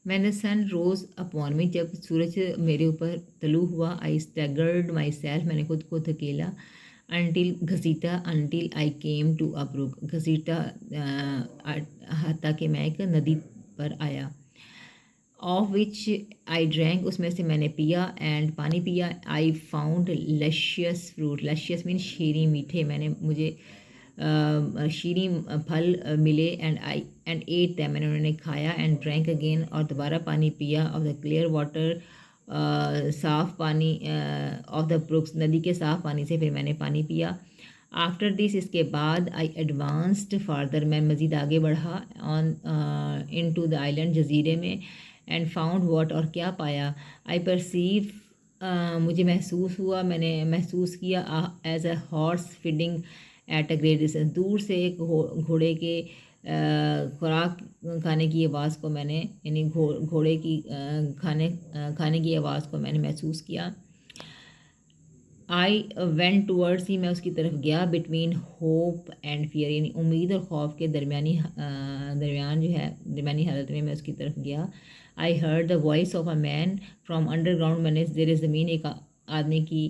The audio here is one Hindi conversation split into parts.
When the sun rose upon me, जब सूरज मेरे ऊपर तलू हुआ, आई स्टैगर्ड माई सेल्फ, मैंने खुद को धकेला, अनटिल घसीटा, until I came to a brook, घसीटा हत्ता कि मैं एक नदी पर आया, ऑफ विच आई ड्रैंक, उसमें से मैंने पिया, एंड पानी पिया, I found luscious fruit, luscious mean शीरी, मीठे, मैंने मुझे शीरी फल मिले, एंड एट दैम, मैंने उन्हें खाया, एंड ड्रैंक अगेन, और दोबारा पानी पिया, ऑफ द क्लियर वाटर, साफ़ पानी, ऑफ द ब्रुक्स, नदी के साफ़ पानी से फिर मैंने पानी पिया। आफ्टर दिस, इसके बाद, आई एडवांस्ड फार्दर, मैं मज़ीद आगे बढ़ा, on into the island, जजीरे में, एंड फाउंड वॉट, और क्या पाया, आई परसीव, मुझे महसूस हुआ, मैंने महसूस किया, as a horse feeding at a great distance, दूर से एक घोड़े के खुराक खाने की आवाज़ को मैंने, यानी घोड़े की खाने की आवाज़ को मैंने महसूस किया। आई वेंट टूवर्ड्स ही, मैं उसकी तरफ गया, बिटवीन होप एंड फियर, यानी उम्मीद और खौफ के दरमियान जो है, दरमियानी हालत में मैं उसकी तरफ गया। I heard the voice of a man from underground, मैंने ज़ेर ज़मीन एक आदमी की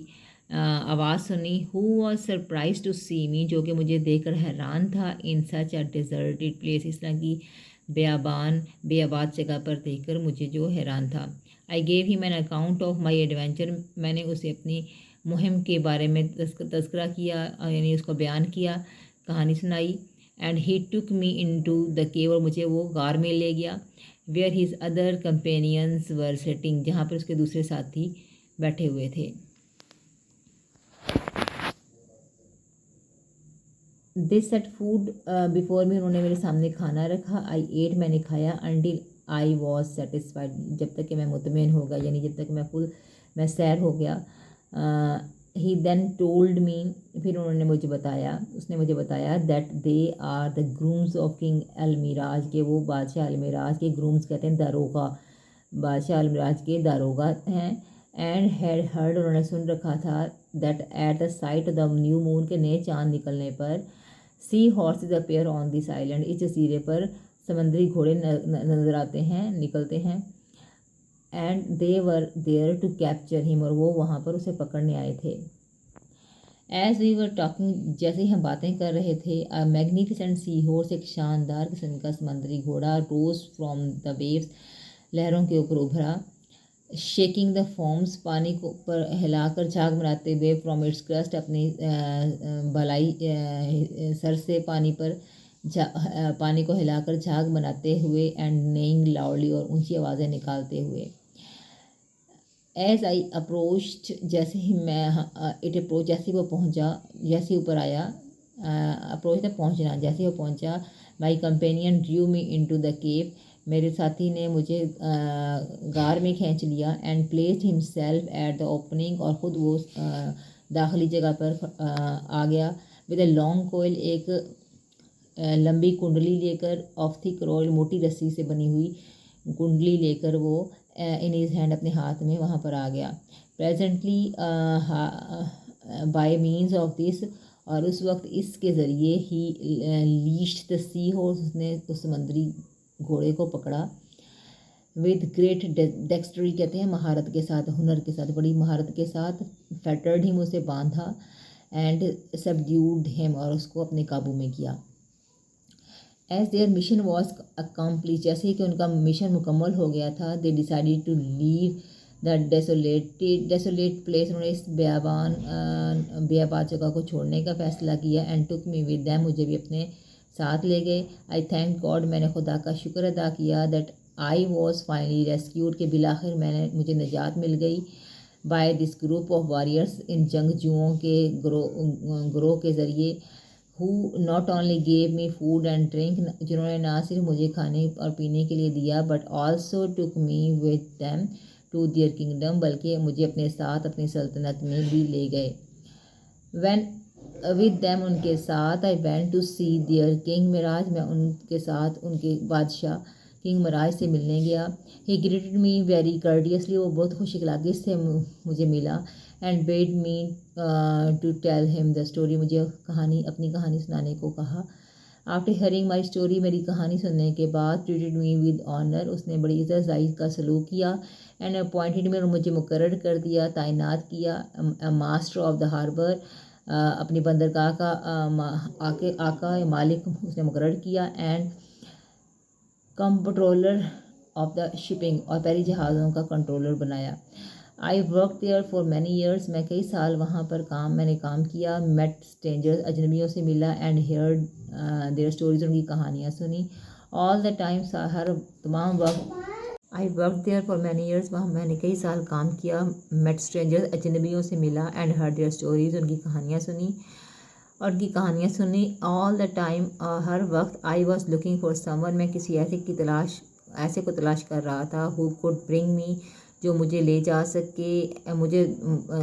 आवाज़ सुनी, who was surprise to see मी, जो कि मुझे देखकर हैरान था, इन सच अ डिज़र्टेड प्लेस, इस तरह की बेआबाद जगह पर देखकर मुझे जो हैरान था। I gave him an account of my adventure, मैंने उसे अपनी मुहिम के बारे में तज़किरा किया, यानी उसको बयान किया, कहानी सुनाई, and he took me into the cave, और मुझे वो गार में ले गया, where his other companions were sitting, जहाँ पर उसके दूसरे साथी बैठे हुए थे। दिस सेट फूड बिफोर में, उन्होंने मेरे सामने खाना रखा, आई एट, मैंने खाया, अंटिल आई वॉज सेटिस्फाइड, जब तक कि मैं मुतमईन हो गया, यानी जब तक मैं सैर हो गया। ही देन टोल्ड मी, फिर उसने मुझे बताया, that they are the grooms of king Almiraj, के वो बादशाह अलमिराज के ग्रूम्स कहते हैं दारोगा, बादशाह अलमिराज के दारोगा हैं। एंड हैड हर्ड, उन्होंने सुन रखा था, that at the sight of the new moon, के नए चांद निकलने पर, sea horses appear on this island, इस जजीरे पर समंदरी घोड़े नजर आते हैं, निकलते हैं, and they were there to capture him, और वो वहाँ पर उसे पकड़ने आए थे। एज वी वर टॉकिंग, जैसे ही हम बातें कर रहे थे, अ मैग्निफिसेंट सी हॉर्स, एक शानदार किस्म का समंदरी घोड़ा, रोज फ्रॉम द वेव्स, लहरों के ऊपर उभरा, शेकिंग द फॉर्म्स, पानी को पर हिलाकर झाग बनाते हुए, फ्रॉम इट्स क्रस्ट, अपनी भलाई सर से पानी को हिलाकर झाग बनाते हुए, एंड नेइंग लाउडली, और ऊंची आवाज़ें निकालते हुए। एज आई अप्रोच्ड, जैसे ही मैं इट अप्रोच, जैसे ही वो पहुंचा, जैसे ही ऊपर आया, अप्रोच था पहुंचना, जैसे ही वो पहुंचा, my companion drew me into the cave, मेरे साथी ने मुझे गार में खींच लिया, and placed himself at the opening, और ख़ुद वो दाखिली जगह पर आ गया, विद अ लॉन्ग कोयल, एक लंबी कुंडली लेकर, ऑफ थिक रॉयल, मोटी रस्सी से बनी हुई कुंडली लेकर वो इन हिज हैंड, अपने हाथ में वहाँ पर आ गया। Presently bye means of this, और उस वक्त इसके ज़रिए ही लीश्ड द सी हॉर्स, उसने उस समुद्री घोड़े को पकड़ा, विद ग्रेट डेक्स्ट्री, कहते हैं महारत के साथ, हुनर के साथ, बड़ी महारत के साथ, फैटर्ड हिम, उसे बांधा, एंड सबड्यूड हिम, और उसको अपने काबू में किया। As their mission was accomplish, जैसे कि उनका मिशन मुकम्मल हो गया था, they decided to leave the desolate place, उन्होंने इस बेआबाद जगह को छोड़ने का फ़ैसला किया, and took me with them, मुझे भी अपने साथ ले गए। आई थैंक गॉड, मैंने खुदा का शुक्र अदा किया, that I was finally rescued, के बिलाखिर मुझे निजात मिल गई, by this group of warriors, इन जंगजुओं के ग्रोह के ज़रिए, who not only gave me food and drink, जिन्होंने ना सिर्फ मुझे खाने और पीने के लिए दिया, but also took me with them to their kingdom, बल्कि मुझे अपने साथ अपनी सल्तनत में भी ले गए। when with them, उनके साथ, I went to see their king Miraj, मैं उनके साथ उनके बादशाह किंग मिराज से मिलने गया। he greeted me very courteously, वो बहुत खुश अखलाक़ी से मुझे मिला, and bade me to tell him the story, मुझे अपनी कहानी सुनाने को कहा। आफ्टर हियरिंग माई स्टोरी, मेरी कहानी सुनने के बाद, ट्रीटेड मी विद ऑनर, उसने बड़ी इज़्ज़त का सलूक किया। एंड अपॉइंटेड में, मुझे मुकर्रर कर दिया, तैनात किया। मास्टर ऑफ द हार्बर, अपनी बंदरगाह का आका या मालिक उसने मुकर्रर किया। And controller of the shipping, और पहली जहाज़ों का कंट्रोलर बनाया। I work there for many years, मैं कई साल वहाँ पर मैंने काम किया। मेट स्ट्रेंजर्स, अजनबियों से मिला। एंड हेयर्ड देयर स्टोरीज, उनकी कहानियाँ सुनी। ऑल द टाइम्स, हर तमाम वक्त। I work there for many years, वहाँ मैंने कई साल काम किया। मेट स्ट्रेंजर्स, अजनबियों से मिला। एंड हर्ड देयर स्टोरीज, उनकी कहानियाँ सुनी। ऑल द टाइम, हर वक्त। I was looking for someone, मैं किसी ऐसे को तलाश कर रहा था। हु कुड ब्रिंग मी, जो मुझे ले जा सके, मुझे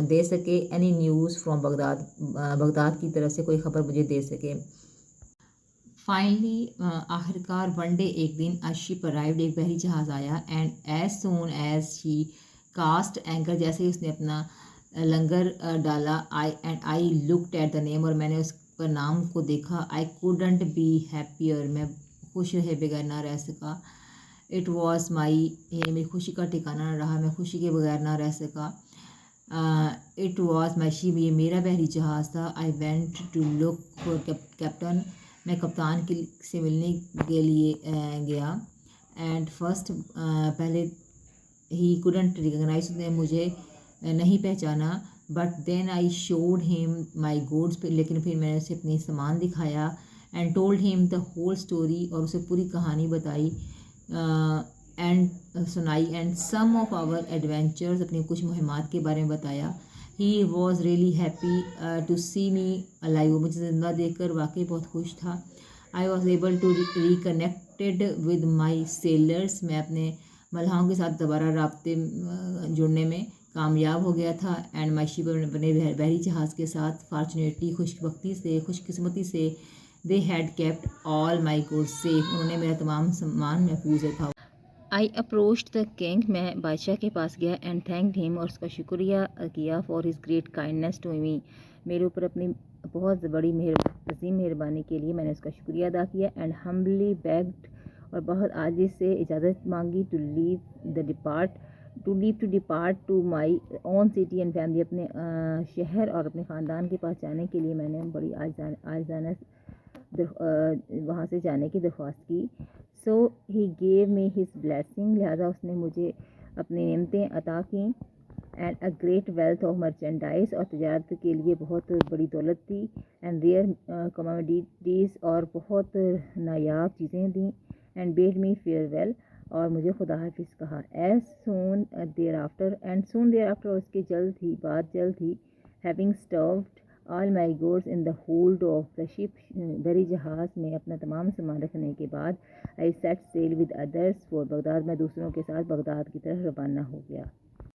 दे सके। Any news from Baghdad, Baghdad की तरफ से कोई ख़बर मुझे दे सके। फाइनली, आखिरकार, वन डे, एक दिन, अ शिप अराइव्ड, एक बहरी जहाज़ आया। And as soon as she cast anchor, जैसे ही उसने अपना लंगर डाला, I looked at the name, और मैंने उस पर नाम को देखा। आई कूडंट बी हैप्पियर, मैं खुश रहे बगैर ना रह सका। इट वॉज माई, ये मेरी खुशी का ठिकाना न रहा, मैं खुशी के बगैर ना रह सका। इट वॉज माई शिप, ये मेरा बहरी जहाज़ था। I went to look for captain, मैं कप्तान से मिलने के लिए गया। एंड फर्स्ट, पहले ही कुडंट रिकगनाइज, उसने मुझे नहीं पहचाना। But then I showed him my goods, लेकिन फिर मैंने उसे अपनी सामान दिखाया। And told him the whole story, और उसे पूरी कहानी बताई एंड सुनाई। And some of our adventures, अपनी कुछ मुहिमात के बारे में बताया। He was really happy to see me alive, मुझे ज़िंदा देखकर वाकई बहुत खुश था। I was able to reconnected with my sailors, मैं अपने मल्लाहों के साथ दोबारा राब्ते जुड़ने में कामयाब हो गया था। एंड माई शिप, अपने बहरी जहाज़ के साथ, फॉर्चुनेटली, खुशकिस्मती से, they had kept all my goods safe, उन्होंने मेरा तमाम सामान महफूज रखा। आई अप्रोच्ड द किंग, मैं बादशाह के पास गया। एंड थैंक्ड हिम, और उसका शुक्रिया किया। For his great kindness to me, मेरे ऊपर अपनी बहुत बड़ी अजीम मेहरबानी के लिए मैंने उसका शुक्रिया अदा किया। एंड हम्बली बेग्ड, और बहुत आजिज़ से इजाज़त मांगी। To depart to my own city and family, अपने शहर और अपने ख़ानदान के पास जाने के लिए मैंने बड़ी आजाना वहाँ से जाने की दरख्वास्त की। So he gave me his blessing, लिहाजा उसने मुझे अपनी नेमतें अता की। And a great wealth of merchandise, और तजारत के लिए बहुत बड़ी दौलत थी। एंड रेयर कमोडिटीज़, और बहुत नायाब चीज़ें दी। एंड बेड मी फेयरवेल, और मुझे खुदा हाफिज़ कहा। As soon thereafter, and soon thereafter, और उसके जल्द ही, having stowed all my goods in the hold of the ship, बहरी जहाज़ में अपना तमाम सामान रखने के बाद, I set sail with others for Baghdad, मैं दूसरों के साथ बगदाद की तरफ रवाना हो गया।